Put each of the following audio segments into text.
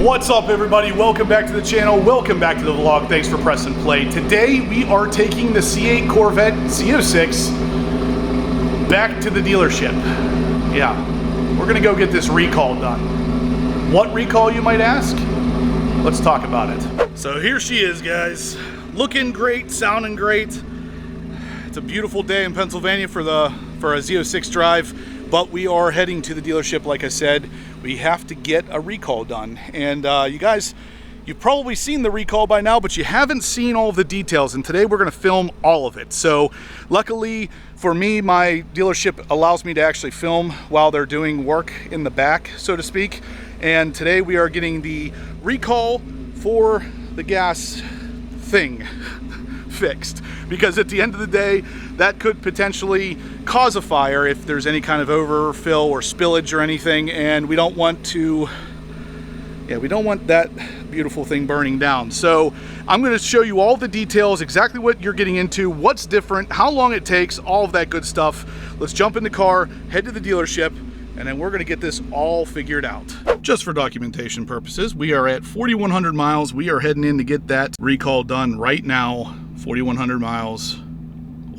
What's up, everybody? Welcome back to the channel. Welcome back to the vlog. Thanks for pressing play. Today we are taking the C8 Corvette Z06 back to the dealership. Yeah, we're gonna go get this recall done. What recall, you might ask? Let's talk about it. So here she is, guys. Looking great, sounding great. It's a beautiful day in Pennsylvania for a Z06 drive, but we are heading to the dealership. Like I said, we have to get a recall done. And you guys, you've probably seen the recall by now, but you haven't seen all of the details. And today we're gonna film all of it. So luckily for me, my dealership allows me to actually film while they're doing work in the back, so to speak. And today we are getting the recall for the gas thing fixed, because at the end of the day that could potentially cause a fire if there's any kind of overfill or spillage or anything, and we don't want that beautiful thing burning down. So I'm going to show you all the details, exactly what you're getting into, what's different, how long it takes, all of that good stuff. Let's jump in the car, head to the dealership, and then we're going to get this all figured out. Just for documentation purposes, we are at 4,100 miles. We are heading in to get that recall done right now. 4,100 miles.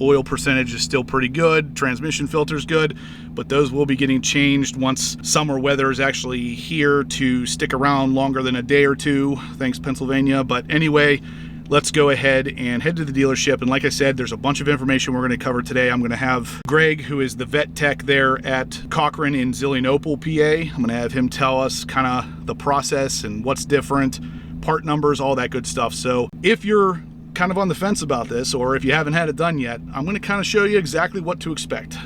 Oil percentage is still pretty good. Transmission filter's good, but those will be getting changed once summer weather is actually here to stick around longer than a day or two. Thanks, Pennsylvania. But anyway, let's go ahead and head to the dealership. And like I said, there's a bunch of information we're going to cover today. I'm going to have Greg, who is the vet tech there at Cochrane in Zillionople, PA. I'm going to have him tell us kind of the process and what's different, part numbers, all that good stuff. So if you're kind of on the fence about this, or if you haven't had it done yet, I'm going to kind of show you exactly what to expect.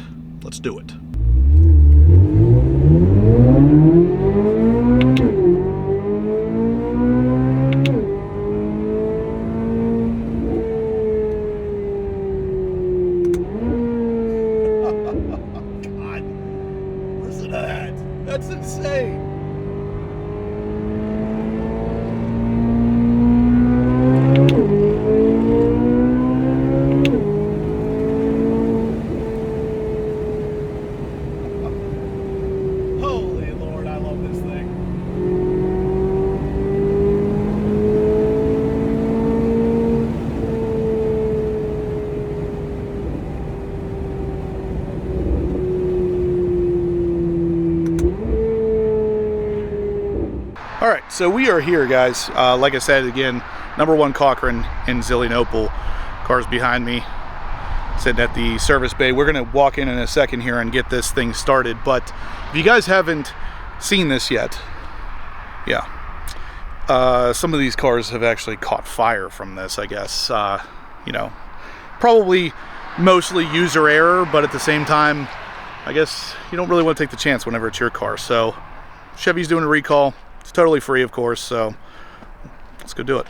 Let's do it. God, listen to that. That's insane. All right, so we are here, guys. Like I said, again, #1 Cochrane in Zillionople. Car's behind me, sitting at the service bay. We're gonna walk in a second here and get this thing started. But if you guys haven't seen this yet, yeah, some of these cars have actually caught fire from this, I guess. You know, probably mostly user error, but at the same time, I guess you don't really want to take the chance whenever it's your car. So Chevy's doing a recall. It's totally free, of course, so let's go do it.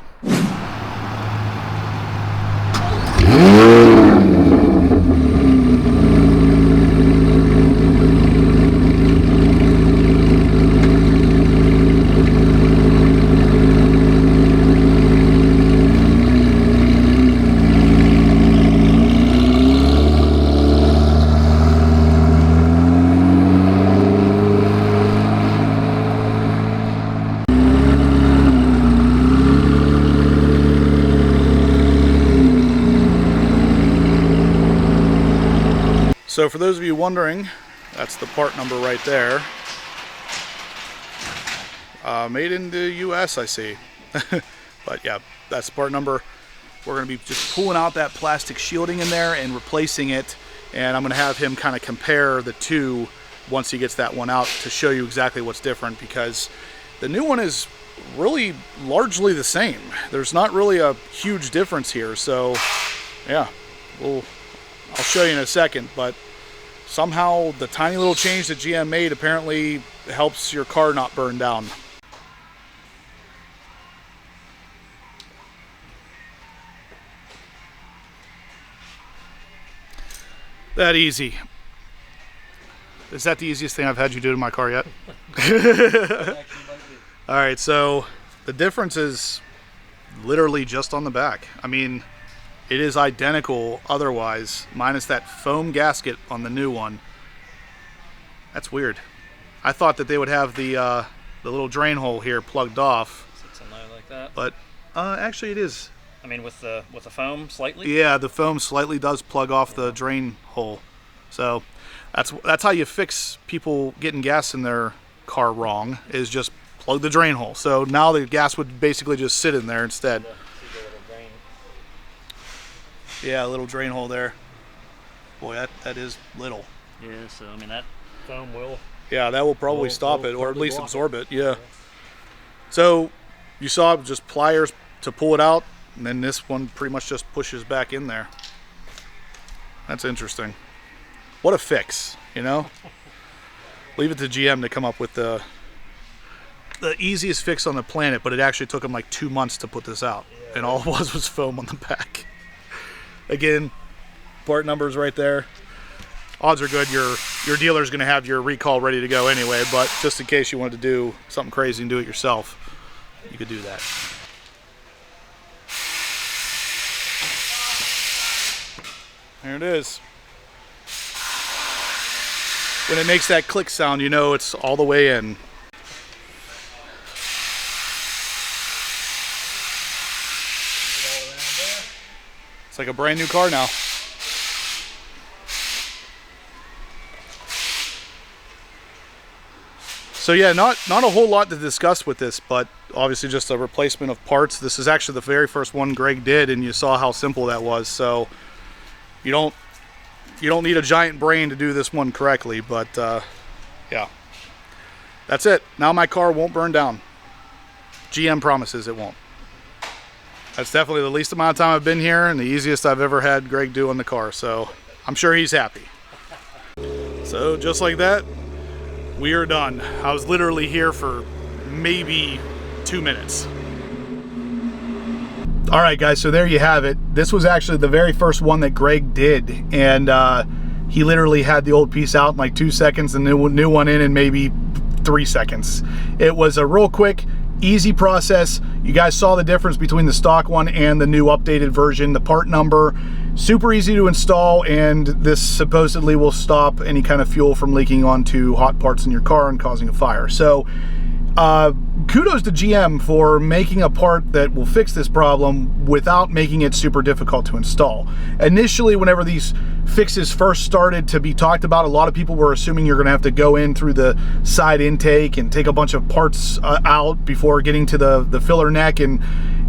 So for those of you wondering, that's the part number right there. Made in the US, I see. But yeah, that's the part number. We're gonna be just pulling out that plastic shielding in there and replacing it. And I'm gonna have him kind of compare the two once he gets that one out to show you exactly what's different, because the new one is really largely the same. There's not really a huge difference here. So yeah, I'll show you in a second, but somehow the tiny little change that GM made apparently helps your car not burn down. That easy. Is that the easiest thing I've had you do to my car yet? All right, so the difference is literally just on the back. I mean, it is identical otherwise, minus that foam gasket on the new one. That's weird. I thought that they would have the the little drain hole here plugged off. Sits in there like that. But actually it is. I mean, with the foam slightly. Yeah, the foam slightly does plug off the drain hole. So that's how you fix people getting gas in their car wrong, is just plug the drain hole. So now the gas would basically just sit in there instead. Yeah, a little drain hole there. Boy, that is little. Yeah, so I mean that foam will. Yeah, that will probably stop it, or at least absorb it. Yeah. So you saw just pliers to pull it out, and then this one pretty much just pushes back in there. That's interesting. What a fix, you know? Leave it to GM to come up with the easiest fix on the planet, but it actually took them like 2 months to put this out, and all it was foam on the back. Again, part numbers right there. Odds are good your dealer's going to have your recall ready to go anyway, but just in case you wanted to do something crazy and do it yourself, you could do that. There it is. When it makes that click sound, you know it's all the way in. It's like a brand new car now. So yeah, not a whole lot to discuss with this, but obviously just a replacement of parts. This is actually the very first one Greg did, and you saw how simple that was. So you don't need a giant brain to do this one correctly, but yeah, that's it. Now my car won't burn down. GM promises it won't. That's definitely the least amount of time I've been here and the easiest I've ever had Greg do on the car, so I'm sure he's happy. So just like that, we are done. I was literally here for maybe 2 minutes. All right, guys, so there you have it. This was actually the very first one that Greg did, and he literally had the old piece out in like 2 seconds and the new one in maybe 3 seconds. It was a real quick, easy process. You guys saw the difference between the stock one and the new updated version. The part number, super easy to install, and this supposedly will stop any kind of fuel from leaking onto hot parts in your car and causing a fire. So kudos to GM for making a part that will fix this problem without making it super difficult to install. Initially, whenever these fixes first started to be talked about, a lot of people were assuming you're going to have to go in through the side intake and take a bunch of parts out before getting to the filler neck, and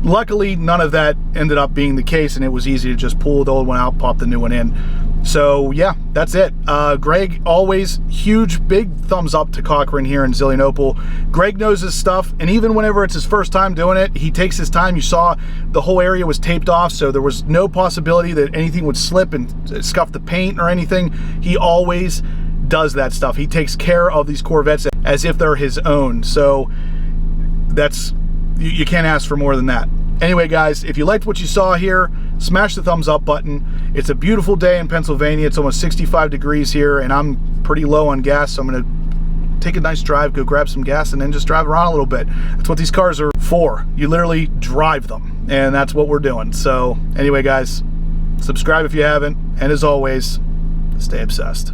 luckily none of that ended up being the case, and it was easy to just pull the old one out, pop the new one in. So yeah, that's it. Greg, always huge, big thumbs up to Cochran here in Zillionople. Greg knows his stuff, and even whenever it's his first time doing it, he takes his time. You saw the whole area was taped off, so there was no possibility that anything would slip and scuff the paint or anything. He always does that stuff. He takes care of these Corvettes as if they're his own. So that's, you can't ask for more than that. Anyway, guys, if you liked what you saw here, smash the thumbs up button. It's a beautiful day in Pennsylvania. It's almost 65 degrees here, and I'm pretty low on gas, so I'm going to take a nice drive, go grab some gas, and then just drive around a little bit. That's what these cars are for. You literally drive them, and that's what we're doing. So anyway, guys, subscribe if you haven't, and as always, stay obsessed.